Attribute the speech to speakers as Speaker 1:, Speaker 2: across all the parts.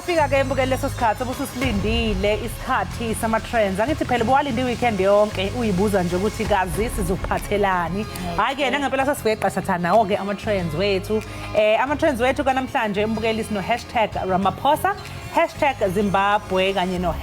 Speaker 1: Siyafika ke mbukele leso sikhathi obususilindile isikhathi sama trends. Angithi phela ubuwalinde iweekend yonke uyibuza nje ukuthi kazi sizophathelani. Hayi ke nangempela sasiveqa nawo ke ama trends wethu. Ama trends wethu kanamhlanje mbukele isino #Ramaphosa, #Zimbabwe kanye no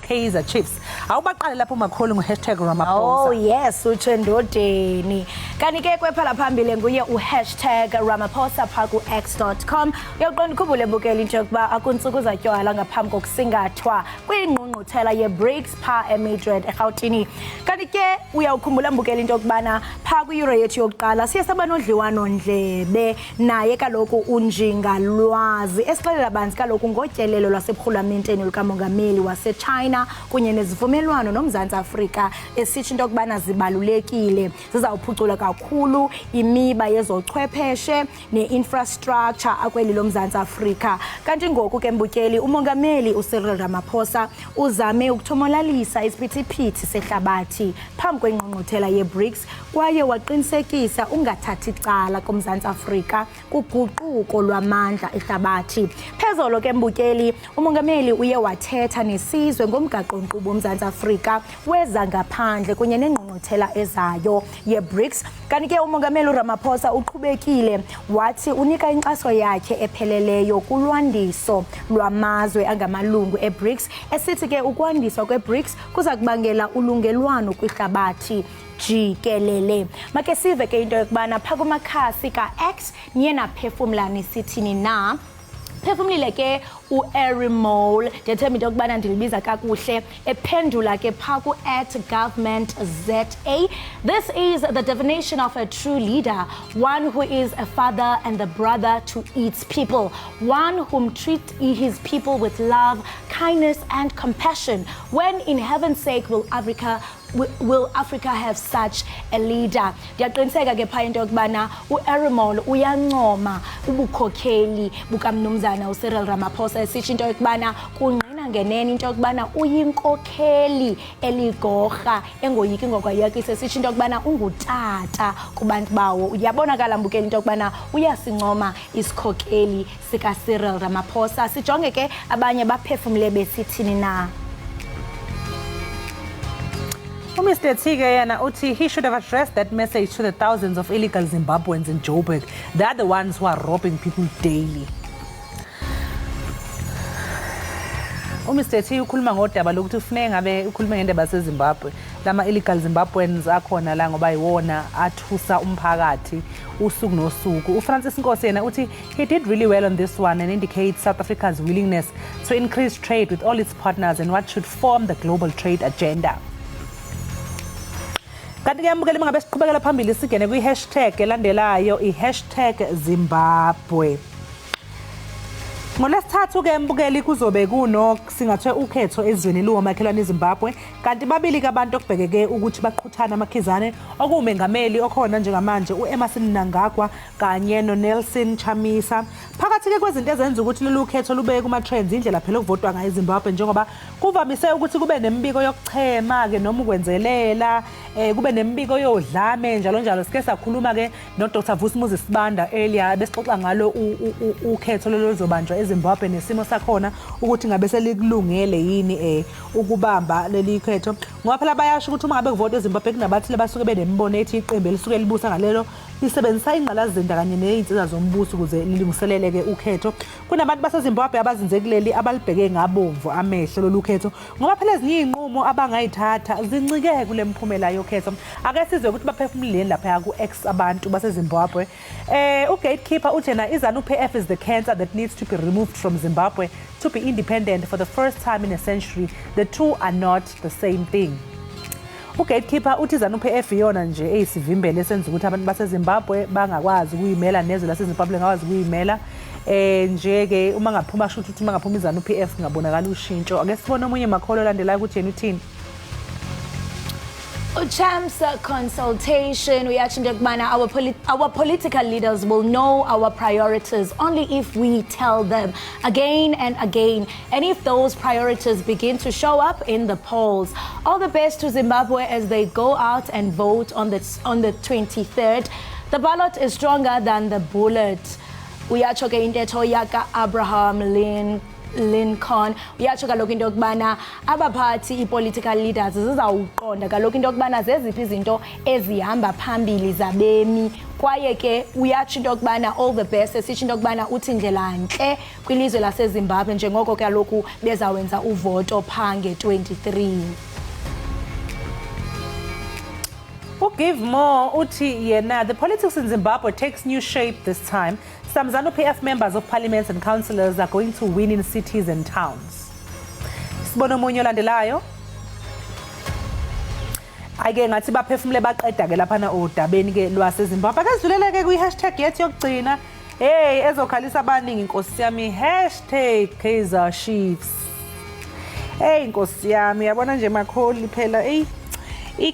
Speaker 1: #Kaizer Chiefs. Awubaqale lapho makhulu ngo #Ramaphosa.
Speaker 2: Oh yes, uChendodeni. Kanti ke kwephala phambili nguye u#Ramaphosa phaku x.com. Uyaqonda ukhumbule mbukele into yokuba akuntsuku zatywala ngaphambi kokusingathwa kwingqungquthela ye-BRICS pha eMadrid eGauteng. Kanti ke uyawukhumbula mbukele into yokubana pha kwi-Euro yethu yokuqala siye saba nodliwano ndlebe naye kaloku unjingalwazi esixelela banzi kaloku ngotyelelo lwaseburhulamenteni lukamongameli waseChina kunye nezivumelwano noMzantsi Afrika esitsho into yokubana zibalulekile zizawuphucula kakhulu imiba yezochwepheshe ne-infrastructure akweli loMzantsi Afrika. Kanti ngoku ke mbukeli umongameli uCyril Ramaphosa uzame ukuthomalalisa isiphithiphithi sehlabathi phambi kwengqungquthela ye-BRICS kwaye waqinisekisa ungathathi icala koMzantsi Afrika kuguquko lwamandla ehlabathi. Phezolo ke mbukeli umongameli uye wathetha nesizwe ngomgaqo-nkqubo woMzantsi Afrika weza ngaphandle kunye nengqungquthela ezayo ye-BRICS. Kanti ke umongameli uRamaphosa uqhubekile wathi unika inkxaso yakhe epheleleyo kulwandiso lwamazwe angamalungu e-BRICS esithi ke ukwandiswa kwe-BRICS kuza kubangela ulungelwano kwihlabathi jikelele. Make sive ke into yokubana pha kumakhasi ka-X niye naphefumla nisithini na. Phefumlile ke u-Erimole ndiyethemba into yokubana ndilibiza kakuhle ephendula ke pha ku@governmentza. This is the definition of a true leader, one who is a father and the brother to its people, one whom treats his people with love, kindness and compassion. When in heaven's sake will Africa have such a leader? Ndiyaqiniseka ke pha into yokubana u-Erimole uyancoma ubukhokheli bukamnumzana uCyril Ramaphosa esitsho into yokubana kungqina ngenene into yokubana uyinkokheli eligorha engoyiki ngokwayakisa esitsho into yokubana ungutata kubantu bawo. Uyabonakala mbukeli into yokubana uyasincoma isikhokheli sikaCyril Ramaphosa. Sijonge ke abanye baphefumle besithini na.
Speaker 1: Mr. Tige yena uthi he should have addressed that message to the thousands of illegal Zimbabweans in Joburg. They are the ones who are robbing people daily. Mr. T ukhuluma ngodaba lokuthi ufuneka ngabe ukhuluma ngendaba yaseZimbabwe. Lama illegal Zimbabweans akhona la ngoba yiwona athusa umphakathi usuku nosuku. uFrancis Nkosi yena uthi he did really well on this one and indicates South Africa's willingness to increase trade with all its partners and what should form the global trade agenda. Kanti ke mbukeli mangabe siqhubekela phambili sigene kwi elandelayo i#Zimbabwe. Ngolesithathu ke mbukeli kuzobe kuno singathwe ukhetho ezweni luwomakhelwane eZimbabwe kanti babili kabantu okubhekeke ukuthi baqhuthana amakhizane okumengameli okhona njengamanje uEmmerson Mnangagwa kanye noNelson Chamisa. Phakathi ke kwezinto ezenza ukuthi lolu khetho lubeke kuma trends indlela phela okuvotwa ngayo eZimbabwe njengoba kuvamise ukuthi kube nemibiko yokuchema ke noma ukwenzelela kube nemibiko yodlame njalo sike sakhuluma ke no Dr. Vusimuzi Sibanda earlier besixoxa ngalo ukhetho loluzobanjwa eZimbabwe nesimo sakhona ukuthi ngabe selikulungele yini ukubamba leli khetho ngoba phela bayasho ukuthi uma ngabe kuvotwa eZimbabwe kunabathi lebasuke benembono ethi iqembu elisuke libusa ngalelo lisebenzisa ingqalazinda kanye nezinsiza zombuso ukuze lilungiselele ke ukhetho. Kunabantu baseZimbabwe abazinze kuleli abalibheke ngabomvu amehlo lolu khetho ngoba phela ezinye inqumo abangayithatha zincike kule mphumela yokhetho. Ake sizwe ukuthi baphefumuleni lapha ku-X abantu baseZimbabwe. Ugatekeeper uthena iZANU-PF is the cancer that needs to be removed from Zimbabwe to be independent for the first time in a century. The two are not the same thing. Ugatekeeper uthi iZANU-PF yona nje eyisivimbele esenza ukuthi abantu baseZimbabwe bangakwazi ukuyimela nezwe laseZimbabwe ngakwazi ukuyimela. Nje ke uma ngaphuma sho ukuthi uma ngaphuma iZANU-PF ngabonakala ushintsho. Ake sibone omunye makholo landelayo ukuthi yena uthini.
Speaker 2: Champs consultation, we actually our political leaders will know our priorities only if we tell them again and again, and if those priorities begin to show up in the polls. All the best to Zimbabwe as they go out and vote on the 23rd. The ballot is stronger than the bullet. Uyacho ke intetho yaka Abraham Lincoln uyatsho kaloku into yokubana abaphathi i-political leaders zizawuqonda kaloku into yokubana zeziphi izinto ezihamba phambili zabemi kwaye ke uyatsho into yokubana all the best esitsho into yokubana uthi ndlela ntle kwilizwe laseZimbabwe njengoko kaloku bezawenza uvoto phaa nge-23.
Speaker 1: Give more uthi yena the politics in Zimbabwe takes new shape this time. Some ZANU-PF members of parliaments and councillors are going to win in cities and towns. Sibona omunye olandelayo. Ake ngathi baphefumule baqeda ke lapha na odabeni ke lwaseZimbabwe. Ake sidlulele ke kwi-hashtag yethu yokugcina. Hey ezokhalisa abaningi inkosi yami #Kaizer Chiefs. Hey inkosi yami yabona nje makholi phela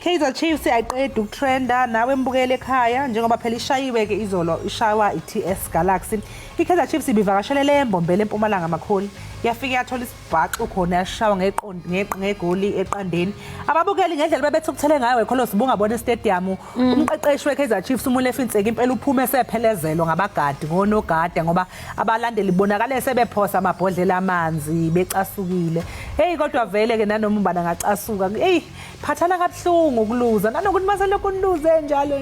Speaker 1: Kaizer Chiefs ayiqeda ukutrenda nawe mbukele ekhaya njengoba phela ishayiwe ke izolo ishawa iTS Galaxy. Kaizer Chiefs ibivakashele leMbombela eMpumalanga makholi. Yafika yathola isibhaxo khona yashawa ngegoli eqandeni. Ababukeli ngendlela bebethukuthele ngayo ekholo sibungabona estadium. Umqeqeshi weKaizer Chiefs uMulefu Ntseki impela uphume esephelezelwa ngabagadi ngonogada ngoba abalandeli bonakala sebephosa amabhodlela amanzi becasukile. Hey kodwa vele ke nanoma umbana ngacasuka. Hey phathana kabuhlungu ukuluza nanokuthi masele kuluze njalo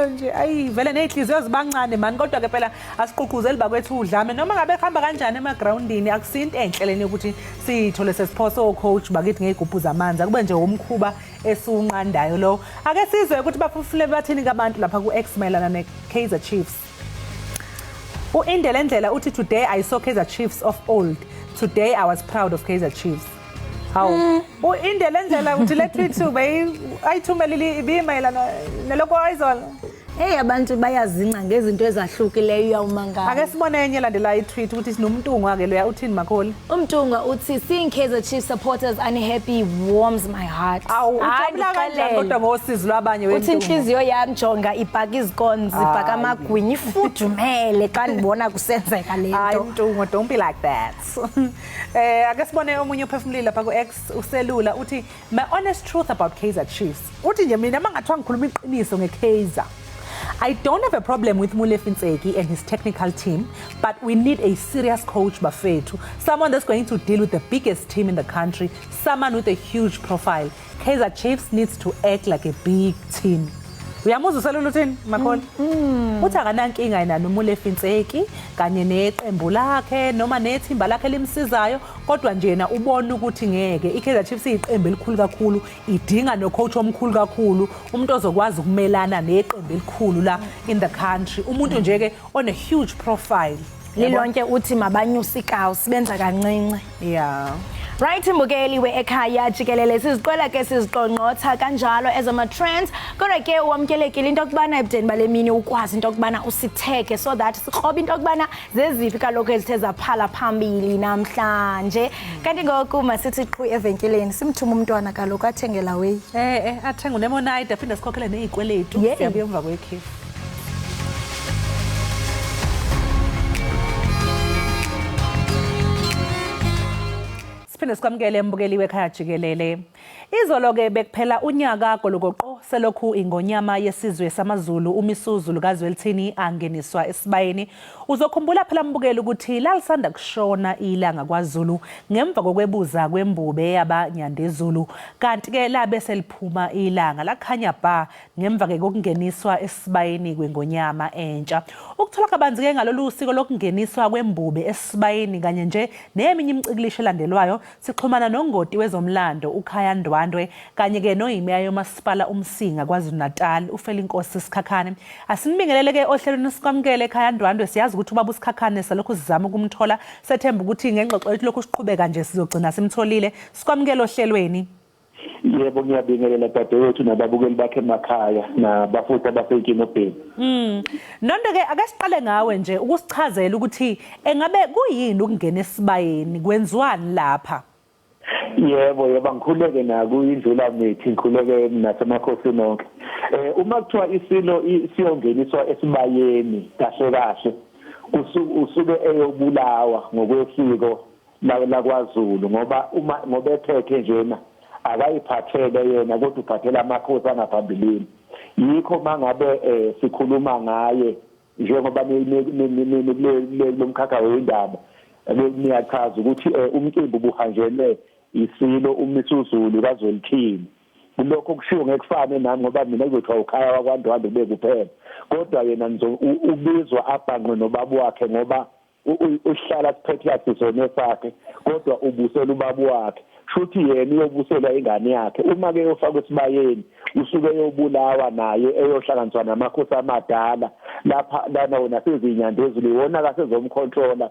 Speaker 1: nje ayi vele nezinhliziyo zibancane mani kodwa ke phela asiququzeli bakwethu udlame noma ngabe khamba kanjani emagroundini akusinto enhle leni ukuthi sithole sesiphoso coach bakithi ngegubhu zamanzi akube nje umkhuba esunqandayo lo ake sizwe ukuthi bafufule bathini kabantu lapha ku-X mayelana ne-Kaizer Chiefs. Indlela uthi today I saw Kaizer Chiefs of old, today I was proud of Kaizer Chiefs. How? Indlela uthi le tweet ayithumelile ibimayelana neloko ayizolo.
Speaker 2: Hey abantu bayazinca ngezinto ezahlukileyo uyawumangala.
Speaker 1: Ake sibone enye landela i-tweet ukuthi sinomntungu ake loya uthini makholi.
Speaker 2: Umntungu uthi seeing Kaizer Chiefs supporters unhappy warms my heart.
Speaker 1: Ujabula kanjani kodwa ngosizo lwabanye
Speaker 2: wethu. Uthi inhliziyo yami jonga ibhaka izikonzi ibhaka amagwinya ifudumele xa ngibona kusenzeka lento.
Speaker 1: Hayi mntungu don't be like that. Ake sibone omunye uphefumulile lapha ku-X uselula uthi my honest truth about Kaizer Chiefs. Uthi nje mina mangathiwa ngikhuluma iqiniso ngeKaizer. I don't have a problem with Mulefu Ntseki and his technical team, but we need a serious coach bafethu, someone that's going to deal with the biggest team in the country, someone with a huge profile. Kaizer Chiefs needs to act like a big team. Uyamuzwa uselula uthini makholi? Uthi akanankinga yena noMulefu Ntseki kanye neqembu lakhe noma nethimba lakhe limsizayo kodwa nje yena ubona ukuthi ngeke iKaizer Chiefs iqembu elikhulu kakhulu idinga nocoach omkhulu kakhulu umuntu ozokwazi ukumelana neqembu elikhulu la in the country umuntu nje ke on a huge profile.
Speaker 2: Lilonke uthi mabanyusa ikawu sibenza kancinci.
Speaker 1: Yeah.
Speaker 2: Right mbukeli we-Ekhaya Jikelele siziqwela ke siziqonqotha kanjalo as ama-trends kodwa ke uwamkelekile into yokubana ebudeni bale mini ukwazi into yokubana usitheke so that sikrobe into yokubana zeziphi kaloku ezithe zaphala phambili namhlanje kanti ngoku masithi qhu evenkileni simthuma umntwana kaloku athengela weyi
Speaker 1: athenga unemonide aphinde sikhokhele nezikweletu siyabuya emva kwekhefu. Siphinde sikwamukele mbukeli wekhaya Jikelele. Izolo ke bekuphela unyaka gologoqo selokhu ingonyama yesizwe samaZulu uMisuzulu kaZwelithini angeniswa esibayeni. Uzokhumbula phela mbukeli ukuthi lalisanda kushona ilanga kwaZulu ngemva kokwebuza kwembube yabanyandezulu kanti ke labe seliphuma ilanga lakhanya ba ngemva ke kokungeniswa esibayeni kwengonyama entsha. Ukuthola kabanzi ke ngalolu siko lokungeniswa kwembube esibayeni kanye nje neminye imicikilisho elandelwayo sixhumana nongoti wezomlando uKhaya kanye ke noyimeya yomasipala umsinga KwaZulu-Natal uFelinkosi Sikhakhane. Asinibingelele ke ohlelweni sikwamukele ekhaya Ndwandwe siyazi ukuthi ubaba uSikhakhane salokhu sizama ukumthola sethemba ukuthi ngengxoxo yethu lokhu siqhubeka nje sizogcina simtholile sikwamukele ohlelweni.
Speaker 3: Yebo ngiyabingelela dadewethu nababukeli bakhe emakhaya nabafuthi abasekinobheni.
Speaker 1: Nonke ke ake siqale ngawe nje ukusichazela ukuthi engabe kuyini ukungena esibayeni kwenziwani lapha?
Speaker 3: Yebo ngikhuleke naku indlela methi ngikhuleke nasemakhosini onke. Uma kuthiwa isilo siyongeniswa esibayeni kahle usuke eyobulawa ngokwesiko la kwaZulu ngoba ephethe njena akayiphathele yena kodwa uphathela amakhosi angaphambilini. Yikho mangabe sikhuluma ngaye njengoba lomkhakha wendaba niyachaza ukuthi umcimbi ubuhanjelwe isilo uMisuzulu kaZwelithini lokho kushiwo ngekufane nami ngoba mina ngizothiwa ukhaya wakwaNdwandwe kube kuphela kodwa yena ubizwa abhanqe nobaba wakhe ngoba uhlala siphethe yakhe sona sakhe kodwa ubusela ubaba wakhe shuthi yena uyobusela ingane yakhe uma ke yofaka esibayeni usuke eyobulawa naye eyohlanganiswa namakhosi amadala lapha lana wona sezinyandezulu wona kasezomcontroller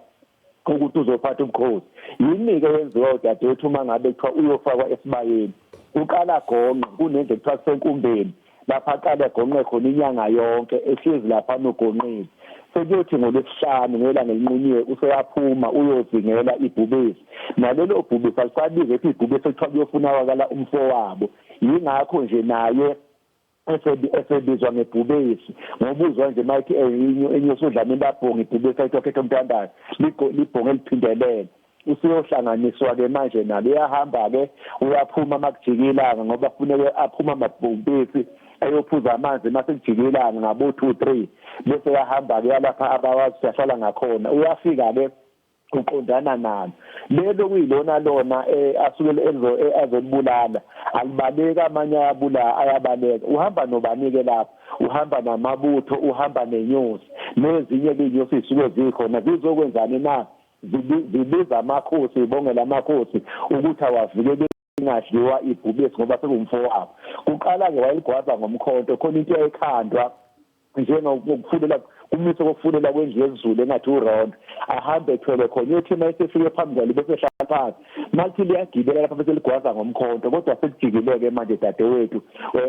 Speaker 3: ukuthi uzophatha ubukhosi yini ke yenziwa udadewethu uma ngabe kuthiwa uyofakwa esibayeni uqala gonqe kunento ekuthiwa kusenkumbeni lapha aqala gonqe khona inyanga yonke ehlezi lapha nogonqile sekuyothi ngolesihlanu ngelanga elinqunyiwe useyaphuma uyozingela ibhubesi nalelo bhubesi alisabize ethi ibhubesi ekuthiwa kuyofuna wakala umfowabo yingakho nje naye esebizwa ngebhubesi ngobuzwa nje mayithi enye usudlamini labhonga ibhubesi ayitokhethe umntandayo libhonge eliphindelele usiyohlanganiswa ke manje nalo uyahamba ke uyaphuma makujikilanga ngoba kufuneka aphuma amabhompisi ayophuza amanzi mase kujikilanga ngabo 2-3 bese uyahamba ke lapha abawazi siyahlala ngakhona uyafika ke uqondana nalo lelo kuyilona lona asukele azolibulala alibaleka amanye ayabaleka uhamba nobanike lapha uhamba namabutho uhamba nenyosi nezinye inyosi zisuke zikhona zizokwenzani na zibiza amakhosi ibongela amakhosi ukuthi awavikele ingadliwa ibhubesi ngoba sekumfowabo kuqala ke wayeligwaza ngomkhonto khona into eyikhandwa njengokufulela umise kokufulela kwendlu yezulu engathi urondo ahambe ethwele khona uthi mayesefike phambili kwalo bese hlala phansi mathi liyagibela lapha bese ligwaza ngomkhonto kodwa sekujikileke manje dadewethu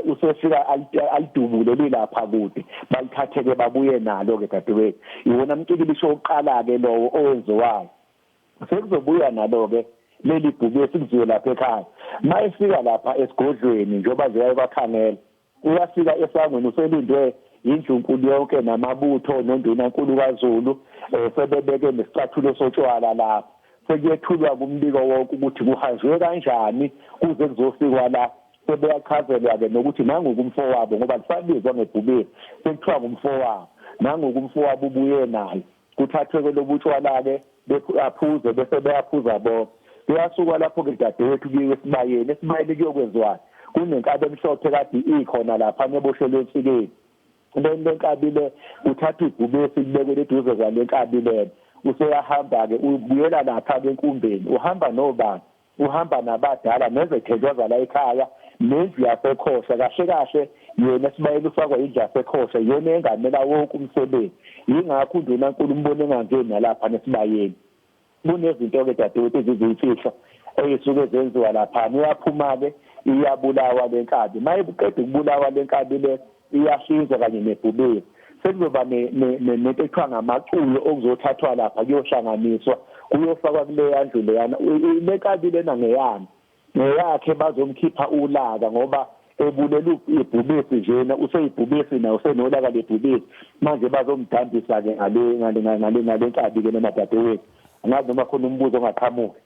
Speaker 3: usefika alidubule lilapha kude balithatheke babuye nalo ke dadewethu iwona mcikilisho oqala ke lowo owenziwayo sekuzobuya nalo ke leli bhubesi kuziwe lapha ekhaya mayefika lapha esigodlweni njengoba nje bakhangela uyafika esangweni uselindwe indlunkulu yonke namabutho nondunankulu kaZulu sebebeke nesicathulo sotshwala lapha sekuyethulwa kumbiko wonke ukuthi kuhanjwe kanjani kuze kuzofikwa la sebeyachazelwa ke nokuthi nangokumfowabo ngoba lisabizwa ngebhubesi sekuthiwa ngumfowabo nangokumfowabo ubuye naye kuthathwe ke lobutshwala ke aphuze bese beyaphuza bonke kuyasuka lapho ke dadewethu kuyiwe esibayeni kuyokwenziwa kunenkabi emhlophe kade ikhona lapha neboshelwe emsikeni lenkabi le uthatha ibhubesi libekele eduze kwalenkabi le useyahamba ke ubuyela lapha enkumbeni uhamba nobani uhamba nabadala nezethejwaza la ekhaya nendlu yasekhosha kahle yena sibayeni ufakwa indlu yasekhosha yona engamela wonke umsebenzi yingakho undunankulu umbone engangeni nalapha nesibayeni kunezinto ke dadewethu eziziyifihlo eyisuke zenziwa lapha uyaphuma ke iyabulawa lenkabi mayebuqeda ukubulawa lenkabi le iyahlinzwa kanye nebhubesi sekuzoba nento ekuthiwa ngamaculo okuzothathwa lapha kuyohlanganiswa kuyofakwa kuleya ndlu leyana lenkabi lena ngeyakhe bazomkhipha ulaka ngoba ebulela ibhubesi njena useyibhubesi nayo usenolaka lebhubesi manje bazomdambisa ke ngale nkabi ke namadadewethu angazi noma khona umbuzo ongaqhamuki.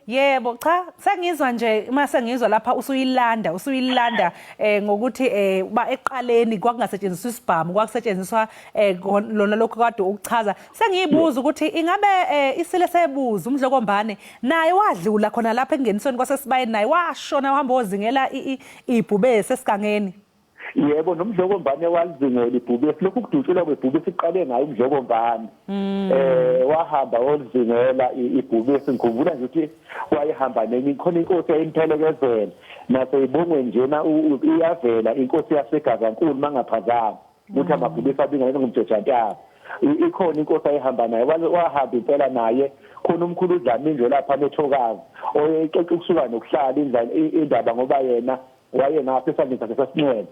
Speaker 1: Yebo cha sengizwa nje mase ngizwa lapha usuyilanda ngokuthi ba eqaleni kwakungasetshenziswa isibhamu kwakusetshenziswa lona lokho kade ukuchaza sengiyibuza ukuthi ingabe isile sebuza umdlokombane naye wadlula khona lapha engenisweni kwasesibayeni naye washona uhamba ozingela ibhubesi esigangeni.
Speaker 3: Yebo nomdlokombane walizingela ibhubesi lokhu kudutshulwa kwebhubesi iqale ngayo umdlokombane wahamba wozingela ibhubesi ngikuvula nje ukuthi wayehamba nenye khona inkosi eyimphelekezela naseyibongwe njena iyavela inkosi yaseGazankulu mangaphazama ukuthi amabhubesi abingane ngumjojantaba ikhona inkosi ayihamba naye wahamba impela naye khona umkhulu uDlamini nje lapha nethokazi oyexoxa ukusuka nokuhlala indaba ngoba yena wayengapha esandleni sakhe sasinxele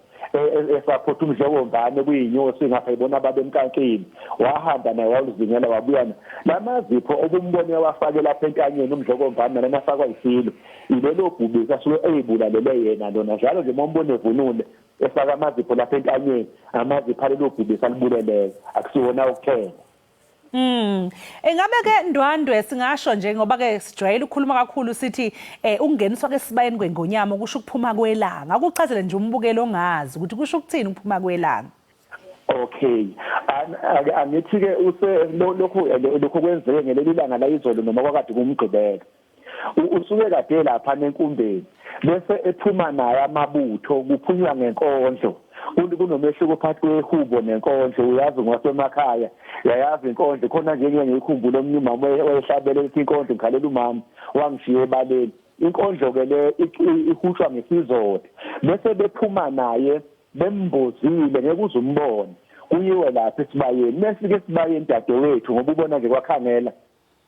Speaker 3: esaphotha umdlokombane kuyinyosi ngapha ibona babemkankini wahamba naye waluzingela wabuyana lamazipho obumbone wafake lapha enkanyeni umdlokombane nana afakwa isilo ilelo bhubesi asuke eyibulalele yena lona njalo nje mombone evunule efaka amazipho lapha enkanyeni amazipho alelo bhubesi alibuleleyo akusiwona ukuthela.
Speaker 1: Engabe ke Ndwandwe singasho nje ngoba ke sijwayele ukukhuluma kakhulu sithi ukungeniswa kwesibayeni kwengonyama kusho ukuphuma kwelanga akuchazele nje umbukelo ongazi ukuthi kusho ukuthini ukuphuma kwelanga.
Speaker 3: Okay. Angithi ke lokho kwenzeke ngeleli langa la izolo noma kwakade kumgqibeka. Usuke kade lapha nenkumbeni bese ephuma naye amabutho kuphunywa ngenkondlo. Kunomehluko phakathi kwehubo nenkondlo. Uyazi ngwasemakhaya yayazi inkondlo khona nje ngiyikhumbula omnye umama oyehlabele inkondlo ngikhalela umama wangishiya ebaleni. Inkondlo ke le ihushwa ngesizotha bese bephuma naye bembozile ngeke uzumbone kuyiwe lapha esibayeni mesike esibayeni dadewethu ngoba ubona nje kwakhangela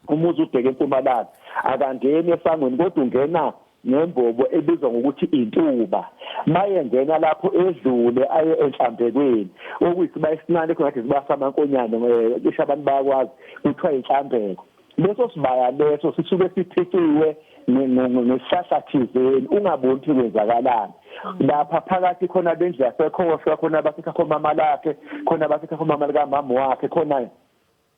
Speaker 3: umuzi ubheke eMpumalanga akangeni esangweni kodwa ungena nembobo ebizwa ngokuthi intuba maye ngena lapho edlule aye enhlambekweni okuyisiba esincane khona kade sibasa amankonyane ngisho abantu bayakwazi kuthiwa inhlambeko leso sibaya leso sisuke sithiciwe nesihlahla thizeni ungaboni ukuthi kwenzakalani lapha phakathi khona bendlu yasekhohlo khona basikha khona mama lakhe khona basikha khona mama likamama wakhe khona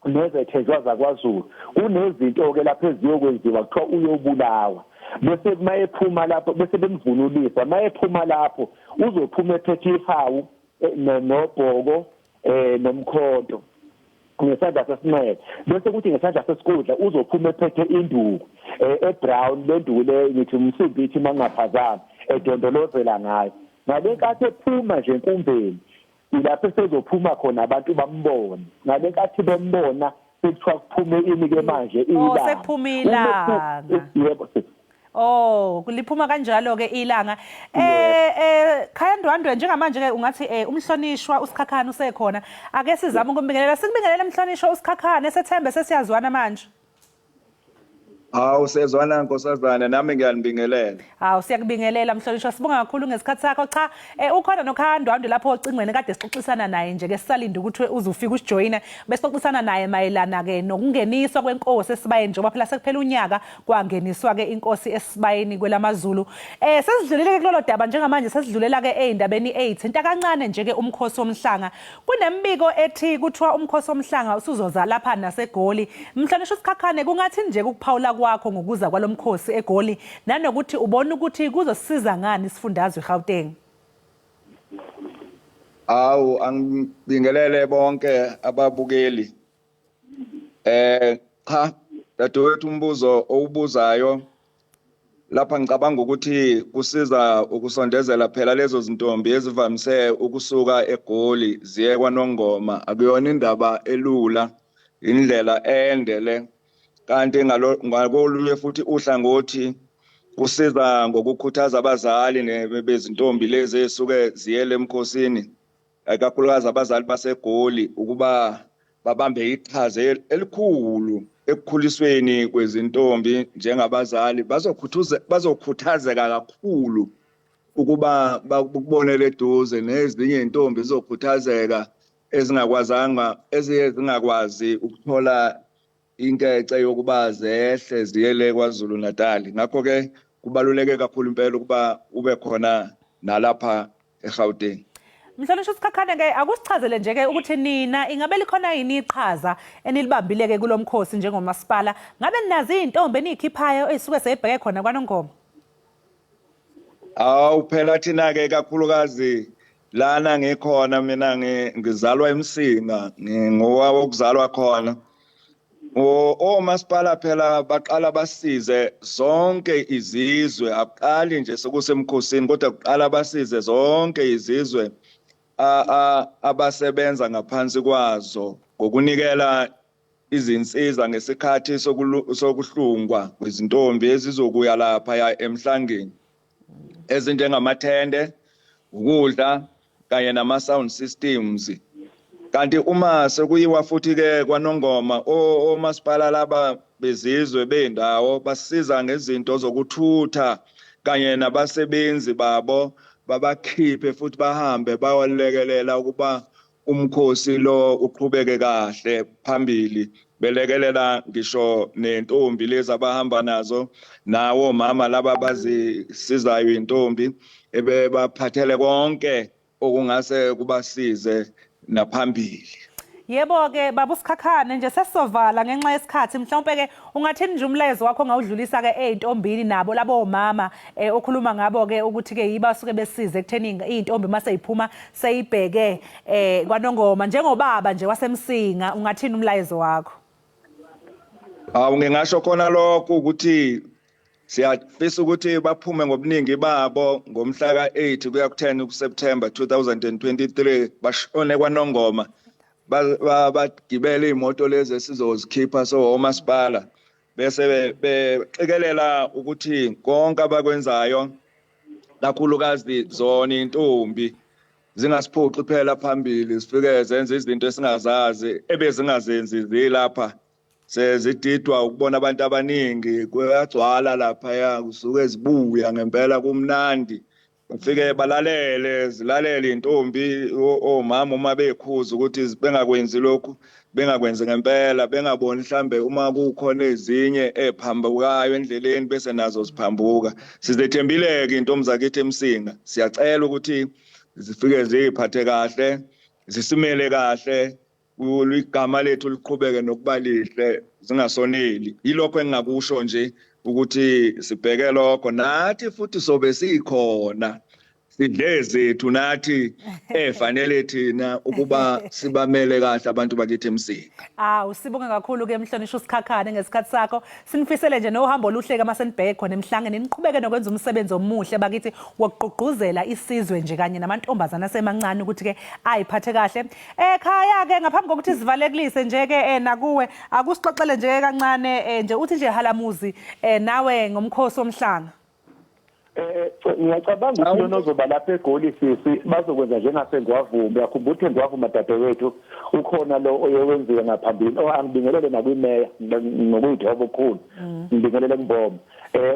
Speaker 3: nezethezwa zakwaZulu kunezinto ke lapha eziyokwenziwa kuthiwa uyobulawa bese mayephuma lapho bese bemvunulisa mayephuma lapho uzophuma ephethe ihawu nobhoko nomkhonto ngesandla sesinxele bese kuthi ngesandla sesikudla uzophuma ephethe induku ebrown lenduku le ngithi umsimbi ithi mangaphazama edondolozela ngayo ngalenkathi ephuma nje enkumbeni ilapho sezophuma khona abantu bambone ngalenkathi bembona sekuthiwa kuphume ini ke manje ilanga
Speaker 1: sekuphuma ilanga
Speaker 3: yebo
Speaker 1: kuliphuma kanjalo ke ilanga Khaya Ndwandwe njengamanje ke ungathi umhlonishwa uSikhakhane usekhona ake sizame ukumbingelela sikubingelela umhlonishwa uSikhakhane esethembe sesiyazwana manje
Speaker 4: Hawu sezwana nkosazana nami ngiyanibingelela.
Speaker 1: Hawu siyakubingelela mhlonishwa sibonga kakhulu ngesikhathi sakho cha ukhona noKhaya Ndwandwe lapho ocingweni kade sixoxisana naye nje ke sisalinde ukuthi uzofika usijoyina bese sixoxisana naye mayelana ke nokungeniswa kwenkosi esibayeni njengoba phela sekuphela unyaka kwangeniswa ke inkosi esibayeni kwelamaZulu sesidlulile ke kulolo daba njengamanje sesidlulela ke ezindabeni ezithinta kancane nje ke umkhosi womhlanga kunembiko ethi kuthiwa umkhosi womhlanga usuzoza lapha naseGoli mhlonishwa uSikhakhane kungathi nje ukuphawula kwakho ngokuza kwalomkhosi eGoli nanokuthi ubona ukuthi kuzosiza ngani isifundazwe eGauteng.
Speaker 4: Awu angibingelele bonke ababukeli. Cha dadewethu umbuzo owubuzayo lapha ngicabanga ukuthi kusiza ukusondezela phela lezo zintombi ezivamise ukusuka eGoli ziye kwaNongoma akuyona indaba elula indlela endele kanti ngakolunye futhi uhlangothi kusiza ngokukhuthaza abazali bezintombi lezi esuke ziyele emkhosini kakhulukazi abazali baseGoli ukuba babambe iqhaza elikhulu ekukhulisweni kwezintombi njengabazali bazokhuthazeka kakhulu ukuba bakubonele eduze nezinye izintombi zizokhuthazeka ezingakwazi ukuthola inkece yokuba zehle ziyele kwaZulu Natal ngakho ke kubaluleke kakhulu impela ukuba ube khona nalapha eGauteng.
Speaker 1: Mhlonishwa uSikhakhane ke akusichazele nje ke ukuthi nina ingabe likhona yini iqhaza enilibambile ke kulomkhosi njengomasipala ngabe ninazi izintombi enikhiphayo ezisuke seyibheke khona kwaNongoma.
Speaker 4: Awu phela thina ke kakhulukazi lana ngikhona mina ngizalwa eMsinga ngowawo ukuzalwa khona omasipala phela baqala basize zonke izizwe aqali nje sekusemkhosini kodwa kuqala basize zonke izizwe abasebenza ngaphansi kwazo ngokunikela izinsiza ngesikhathi sokuhlungwa kwezintombi ezizokuya lapha emhlangeni ezinjengamathende ukudla kanye nama sound systems kanti uma sekuyiwa futhi ke kwaNongoma omasipala laba bezizwe bendawo basiza ngezinto zokuthutha kanye nabasebenzi babo babakhiphe futhi bahambe bayolekelela ukuba umkhosi lo uqhubeke kahle phambili belekelela ngisho nentombi lezi abahamba nazo nawo mama laba bazisizayo intombi ebebaphathele konke okungase kubasize naphambili.
Speaker 1: Yebo ke baba usikhakhane nje sesizovala ngenxa yesikhathi mhlawumbe ke ungathini nje umlezo wakho ngawudlulisa ke ezintombini nabo labo mama okhuluma ngabo ke ukuthi ke yiba suke besize ekutheni izintombi mase iphuma seyibheke kwaNongoma njengobaba nje wasemsinga ungathini umlayezo wakho?
Speaker 4: Ngingasho khona lokho ukuthi siyafisa ukuthi baphume ngobuningi babo ngomhla ka-8 kuya ku-10 kuSeptember 2023 bashone kwaNongoma bagibele iy'moto lezi esizozikhipha omasipala bese beqikelela ukuthi konke abakwenzayo kakhulukazi zona intombi zingasiphoqi phela phambili sifike zenze izinto esingazazi ebezingazenzi zilapha sezididwa ukubona abantu abaningi kuyagcwala lapha kusuke zibuya ngempela kumnandi bafike balalele zilalele intombi omama uma bekhuza ukuthi bengakwenzi lokhu bengakwenzi ngempela bengaboni mhlambe uma kukhona ezinye ephambukayo endleleni bese nazo ziphambuka sizethembile ke intombi zakithi emsinga siyacela ukuthi zifike ziphathe kahle zisimele kahle igama lethu liqhubeke nokuba lihle zingasoneli yilokho engingakusho nje ukuthi sibheke lokho nathi futhi sobe sikhona sidle zethu nathi efanele thina ukuba sibamele kahle abantu bakithi emsinga.
Speaker 1: Sibonge kakhulu ke Mhlonishwa usikhakhane ngesikhathi sakho sinifisele nje nohambo oluhleke masenibheke khona emhlangeni niqhubeke nokwenza umsebenzi omuhle bakithi wokugqugquzela isizwe nje kanye namantombazana asemancane ukuthi ke ayiphathe kahle. Ekhaya ke ngaphambi kokuthi sivalekilise nje ke nakuwe akusixoxele nje kancane nje uthi nje halamuzi nawe ngomkhosi womhlanga.
Speaker 3: Ngiyacabanga ukuthi lona ozoba lapha eGoli sisi bazokwenza njengaseNgwavuma yakhumbula ukuthi eNgwavuma dadewethu ukhona lo oyewenziwe ngaphambili angibingelele nakwimeya ngokuyidwebo okhulu ngibingelele kuBombo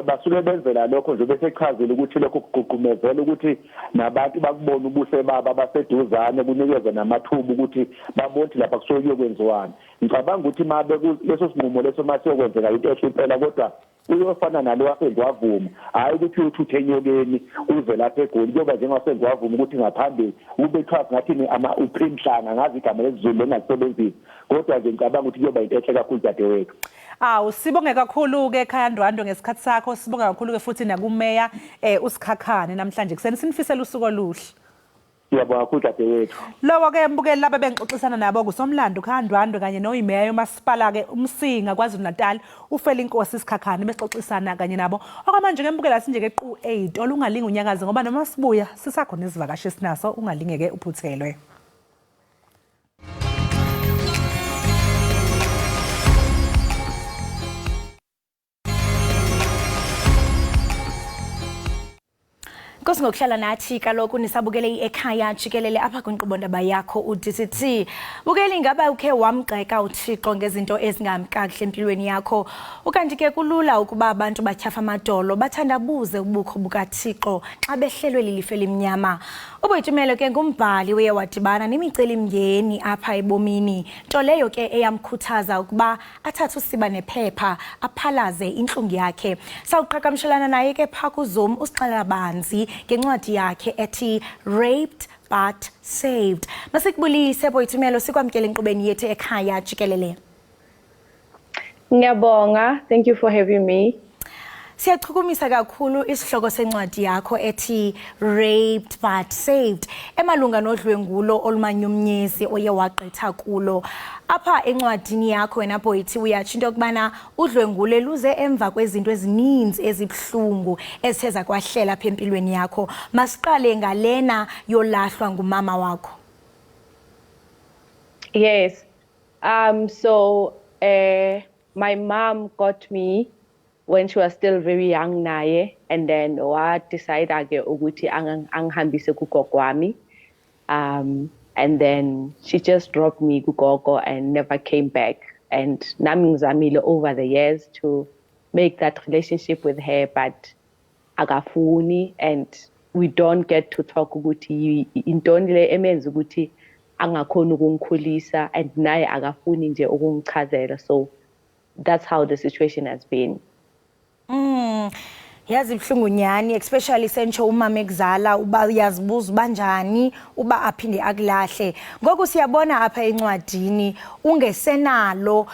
Speaker 3: basuke benzela lokho nje bese echazile ukuthi lokho kugqugqumezela ukuthi nabantu bakubona ubuhle baba baseduzane kunikeze namathuba ukuthi babone lapha kusuke kuyokwenziwana ngicabanga ukuthi mabe leso sinqumo leso mase yokwenzeka into ehle impela kodwa uyofana nalo waseNgwavuma hayi ukuthi uthuthe enyokeni uze lapha eGoli kuyoba njengaseNgwavuma ukuthi ngaphambili ube trust ngathi ama uprimhlanga ngazi igama lesizulu engasebenzisi kodwa nje ngicabanga ukuthi kuyoba into ehle kakhulu dadewethu.
Speaker 1: Sibonge kakhulu ke Ekhaya Ndwandwe ngesikhathi sakho sibonge kakhulu ke futhi nakumeya usikhakhane namhlanje kuseni sinifisela usuku oluhle.
Speaker 3: Siyabonga kakhulu dadewethu.
Speaker 1: Lowo ke mbukeli laba bengixoxisana nabo kusomlando Ekhaya Ndwandwe kanye noyimeya yomasipala ke umsinga KwaZulu-Natal uFelinkosi Sikhakhane bexoxisana kanye nabo okwamanje ke mbukela sinje ke qu 8 olungalinga unyakaze ngoba noma sibuya sisakhona isivakashi esinaso ungalingeke uphuthelwe.
Speaker 2: Nkosi ngokuhlala nathi kaloku nisabukele iEkhaya Jikelele apha kwinkqubo-ndaba yakho uDCT. Bukeli ingaba ukhe wamgxeka uThixo ngezinto ezingamkakuhle empilweni yakho ukanti ke kulula ukuba abantu batyhafa amadolo bathandabuze ubukho bukaThixo xa behlelwe lilifa elimnyama. UBoitumelo ke ngumbhali uye wadibana nemiceli-mngeni apha ebomini nto leyo ke eyamkhuthaza ukuba athathe usiba nephepha aphalaze intlungu yakhe. Sawuqhagamshelana naye ke phaa kuZoom usixelela banzi ngencwadi yakhe ethi Raped but Saved. Masikubulise Boitumelo sikwamkele enkqubeni yethu Ekhaya Jikelele.
Speaker 5: Ngiyabonga, thank you for having me.
Speaker 2: Siyachukumisa kakhulu isihloko sencwadi yakho ethi Raped but Saved emalunga nodlwengulo olumanyumnyezi oye wagqitha kulo. Apha encwadini yakho wena Boithi uyatsho into yokubana udlwengulo luze emva kwezinto ezininzi ezibuhlungu ezitheza kwahlela apha empilweni yakho. Masiqale ngalena yolahlwa ngumama wakho.
Speaker 5: Yes. My mom got me when she was still very young naye, and then what decided ake ukuthi angihambise kugogo wami. And then she just dropped me kugogo and never came back. And nami ngizamile over the years to make that relationship with her, but akafuni, and we don't get to talk ukuthi intoni le emenza ukuthi angakhona ukungikhulisa, and naye akafuni nje ukungichazela. So that's how the situation has been.
Speaker 2: Yazi ibhlungu nyani, especially sentsho umama ekuzala uba uyazibuza banjani uba aphinde akulahle. Ngoku siyabona apha encwadini ungesenalo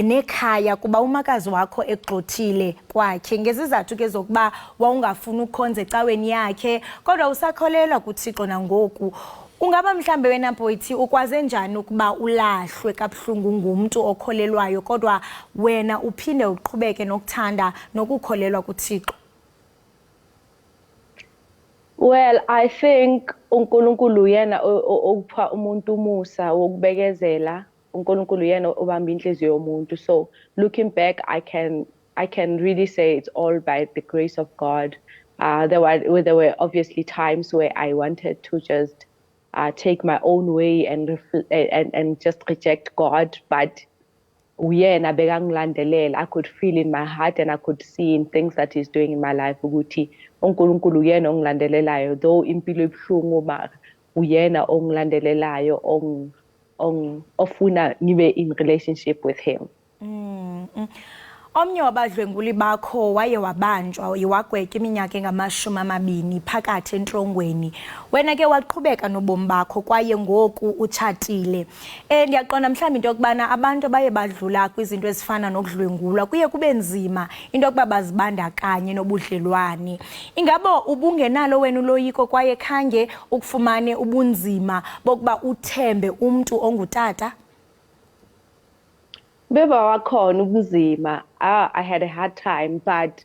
Speaker 2: nekhaya kuba umakazi wakho egxothile kwakhe ngezizathu ke zokuba wawungafuna ukukhonza ecaweni yakhe kodwa usakholelwa kuThixo nangoku. Ungaba mhlambe wena Boyithi ukwaze njani ukuba ulahlwe kabuhlungu ngumuntu okholelwayo kodwa wena uphinde uqhubeke nokuthanda nokukholelwa kuThixo?
Speaker 5: Well, I think uNkulunkulu yena opha umuntu umusa wokubekezela. uNkulunkulu yena obamba inhliziyo yomuntu. So looking back, I can really say it's all by the grace of God. There were obviously times where I wanted to just take my own way and just reject God, but I could feel in my heart and I could see in things that He's doing in my life. Ukuthi uNkulunkulu yena ongilandelelayo, though impilo ebhlungu mara uyena ongilandelelayo ofuna ngibe in relationship with Him.
Speaker 2: Omnye wabadlwenguli bakho waye wabanjwa wagwetya iminyaka engama-20 phakathi entrongweni. Wena ke waqhubeka nobomi bakho kwaye ngoku utshatile. Ndiyaqonda mhlawumbi into yokubana abantu baye badlula kwizinto ezifana nokudlwengulwa kuye kube nzima into yokuba bazibandakanye nobudlelwane. Ingabo ubungenalo wena uloyiko kwaye khange ukufumane ubunzima bokuba uthembe umuntu ongutata?
Speaker 5: Beba wakhona ubunzima. I had a hard time, but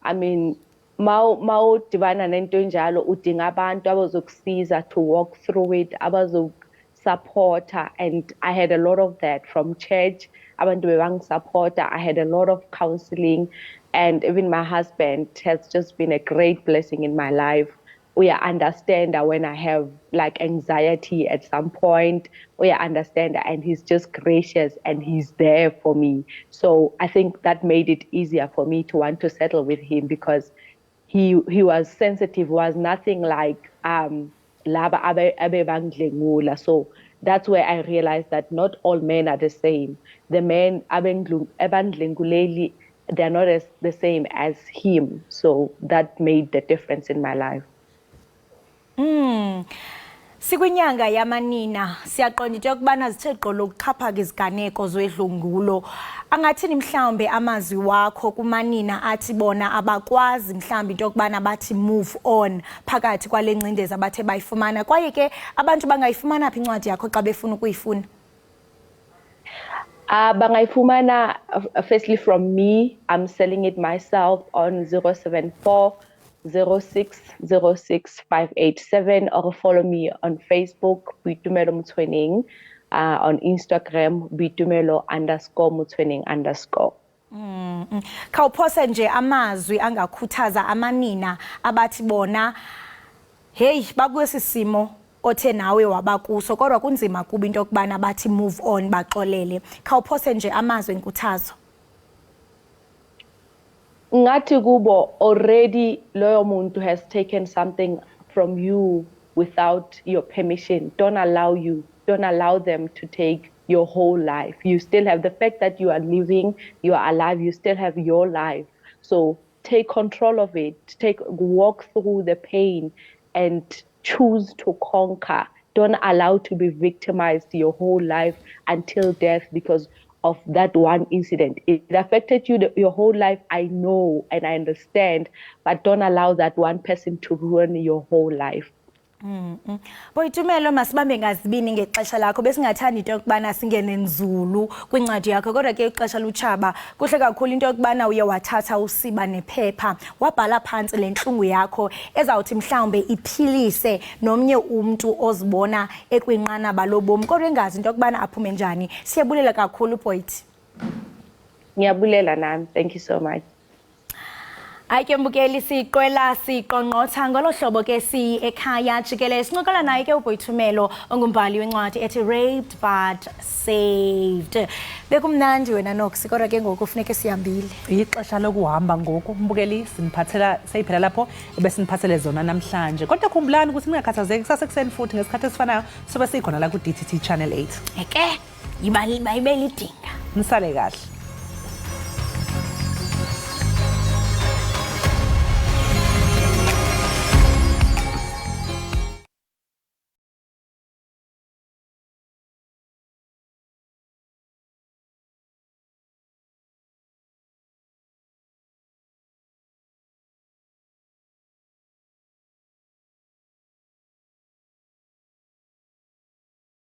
Speaker 5: I mean, mawudibana nento enjalo udinga abantu abazokusiza to walk through it, abazosupporta, and I had a lot of that from church. Abantu bebangisupporta. I had a lot of counseling, and even my husband has just been a great blessing in my life. We understand that when I have like anxiety at some point, we understand that, and he's just gracious and he's there for me. So I think that made it easier for me to want to settle with him because he was sensitive, was nothing like laba abe bangdlengula. So that's where I realized that not all men are the same. The men abandlenguleli, they're not the same as him. So that made the difference in my life.
Speaker 2: Sikwinyanga yamanina siyaqonda into yokubana zithe gqolo ukuxhaphaza iziganeko zedlungulo. Angathini mhlawumbe amazwi wakho kumanina athi bona abakwazi mhlawumbe into yokubana bathi move on phakathi kwale ncindezi abathe bayifumana kwaye ke abantu bangayifumana phi incwadi yakho xa befuna ukuyifuna?
Speaker 5: Bangayifumana firstly from me. I'm selling it myself on 074 0606 or follow me on Facebook, Boitumelo Motshweneng, on Instagram, Boitumelo_Motshweneng_.
Speaker 2: Khawuphose nje amazwi angakhuthaza amanina abathi bona hey bakwesisimo othe nawe wabakuso kodwa kunzima kuba into yokubana bathi move on baxolele. Khawuphose nje amazwi enkuthazo.
Speaker 5: Ngathi kubo already loyo muntu has taken something from you without your permission. Don't allow them to take your whole life. You still have the fact that you are living, you are alive, you still have your life. So take control of it. Walk through the pain and choose to conquer. Don't allow to be victimized your whole life until death because of that one incident. It affected you your whole life, I know and I understand, but don't allow that one person to ruin your whole life.
Speaker 2: Boitumelo masibambe ngazibini ngexesha lakho besingathanda into yokubana singene nzulu kwincwadi yakho kodwa ke ixesha lutshaba kuhle kakhulu into yokubana uye wathatha usiba nephepha wabhala phansi lenhlungu yakho ezawuthi mhlawumbe iphilise nomnye umuntu ozibona ekwinqanaba lobomi kodwa engazi into yokubana aphume njani. Siyabulela kakhulu Boithi.
Speaker 5: Ngiyabulela nami. Thank you so much.
Speaker 2: Ayike mbukeli siqwela siqonqotha ngolo hlobo ke si Ekhaya Jikelele sincokola naye ke uBoitumelo ongumbhali wencwadi ethi Raped but Saved. Bekumnandi wena Nox kodwa ke ngoku kufuneka sihambile.
Speaker 1: Ixesha lokuhamba ngoku mbukeli siniphathela seyiphela lapho ebesiniphathele zona namhlanje. Kodwa khumbulani ukuthi ningakhathazeki kusasekuseni futhi ngesikhathi esifanayo sobe sikhona la ku DTT Channel 8.
Speaker 2: Eke ibali bayibelidinga.
Speaker 1: Nisale kahle.